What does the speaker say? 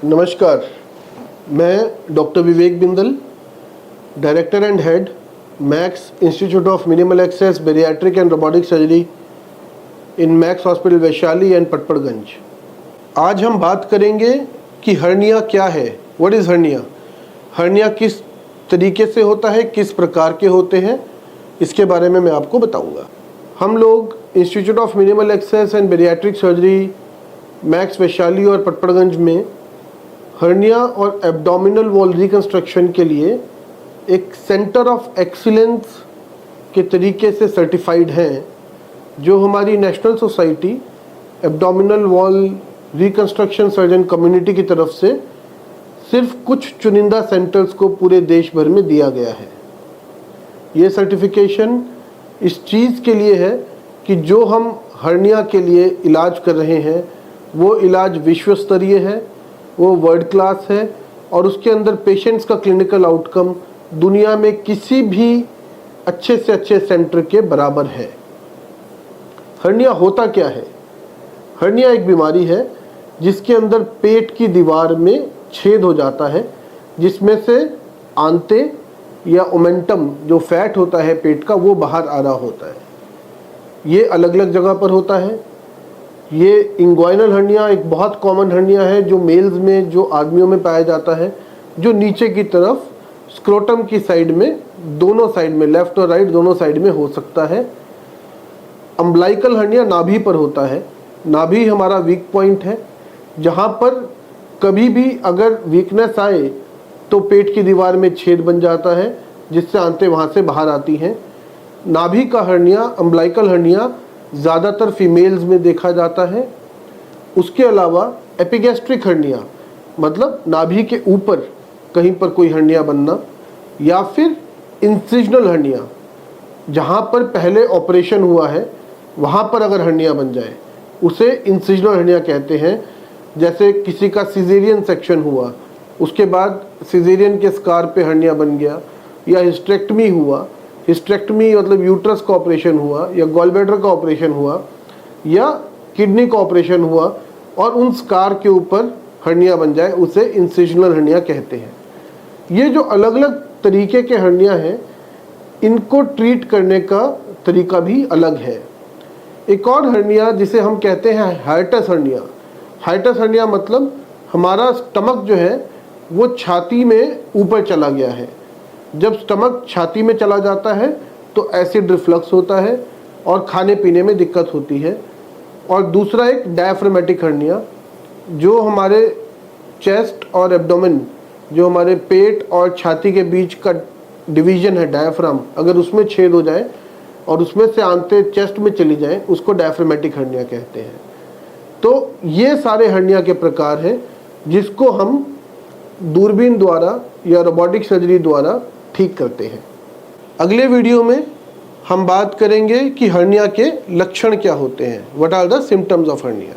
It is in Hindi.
नमस्कार, मैं doctor Vivek Bindal, director and head Max Institute of minimal Access Bariatric and Robotic Surgery in Max Hospital Vaishali and Patparganj. आज हम बात करेंगे कि हर्निया क्या है। What is hernia? हर्निया किस तरीके से होता है, किस प्रकार के होते हैं, इसके बारे में मैं आपको बताऊंगा। हम लोग institute of minimal access and bariatric surgery Max Vaishali और पटपड़गंज में हर्निया और एब्डोमिनल वॉल रिकंस्ट्रक्शन के लिए एक सेंटर ऑफ एक्सीलेंस के तरीके से सर्टिफाइड हैं, जो हमारी national society abdominal wall reconstruction surgeon community की तरफ से सिर्फ कुछ चुनिंदा सेंटर्स को पूरे देश भर में दिया गया है। ये सर्टिफिकेशन इस चीज़ के लिए है कि जो हम हर्निया के लिए इलाज कर रहे हैं वो इलाज विश्व स्तरीय है, वो वर्ल्ड क्लास है और उसके अंदर पेशेंट्स का क्लिनिकल आउटकम दुनिया में किसी भी अच्छे से अच्छे सेंटर के बराबर है। हर्निया होता क्या है? हर्निया एक बीमारी है जिसके अंदर पेट की दीवार में छेद हो जाता है, जिसमें से आंते या ओमेंटम जो फैट होता है पेट का वो बाहर आ रहा होता है। ये अलग अलग जगह पर होता है। ये इंग्वाइनल हर्निया एक बहुत कॉमन हर्निया है जो मेल्स में, जो आदमियों में पाया जाता है, जो नीचे की तरफ स्क्रोटम की साइड में, दोनों साइड में, लेफ्ट और राइट दोनों साइड में हो सकता है। अम्बलाइकल हर्निया नाभि पर होता है। नाभि हमारा वीक पॉइंट है, जहाँ पर कभी भी अगर वीकनेस आए तो पेट की दीवार में छेद बन जाता है, जिससे आंतें वहाँ से बाहर आती हैं। नाभि का हर्निया, अम्बलाइकल हर्निया ज़्यादातर फीमेल्स में देखा जाता है। उसके अलावा एपिगैस्ट्रिक हर्निया, मतलब नाभि के ऊपर कहीं पर कोई हर्निया बनना, या फिर इंसिजनल हर्निया, जहाँ पर पहले ऑपरेशन हुआ है वहाँ पर अगर हर्निया बन जाए उसे इंसिजनल हर्निया कहते हैं। जैसे किसी का सिजेरियन सेक्शन हुआ, उसके बाद सिजेरियन के स्कार पे हर्निया बन गया, या हिस्टेक्टमी हुआ, हिस्टेक्टमी मतलब यूट्रस का ऑपरेशन हुआ, या गॉलब्लैडर का ऑपरेशन हुआ, या किडनी का ऑपरेशन हुआ और उन स्कार के ऊपर हर्निया बन जाए, उसे इंसिजनल हर्निया कहते हैं। ये जो अलग अलग तरीके के हर्निया हैं, इनको ट्रीट करने का तरीका भी अलग है। एक और हर्निया जिसे हम कहते हैं हाइटस हर्निया। हाइटस हर्निया मतलब हमारा स्टमक जो है वो छाती में ऊपर चला गया है। जब स्टमक छाती में चला जाता है तो एसिड रिफ्लक्स होता है और खाने पीने में दिक्कत होती है। और दूसरा एक डायफ्रामेटिक हर्निया, जो हमारे चेस्ट और एब्डोमेन, जो हमारे पेट और छाती के बीच का डिवीज़न है डायफ्राम, अगर उसमें छेद हो जाए और उसमें से आंतें चेस्ट में चली जाएं, उसको डायफ्रामेटिक हर्निया कहते हैं। तो ये सारे हर्निया के प्रकार हैं जिसको हम दूरबीन द्वारा या रोबोटिक सर्जरी द्वारा ठीक करते हैं। अगले वीडियो में हम बात करेंगे कि हर्निया के लक्षण क्या होते हैं। What are the symptoms of hernia.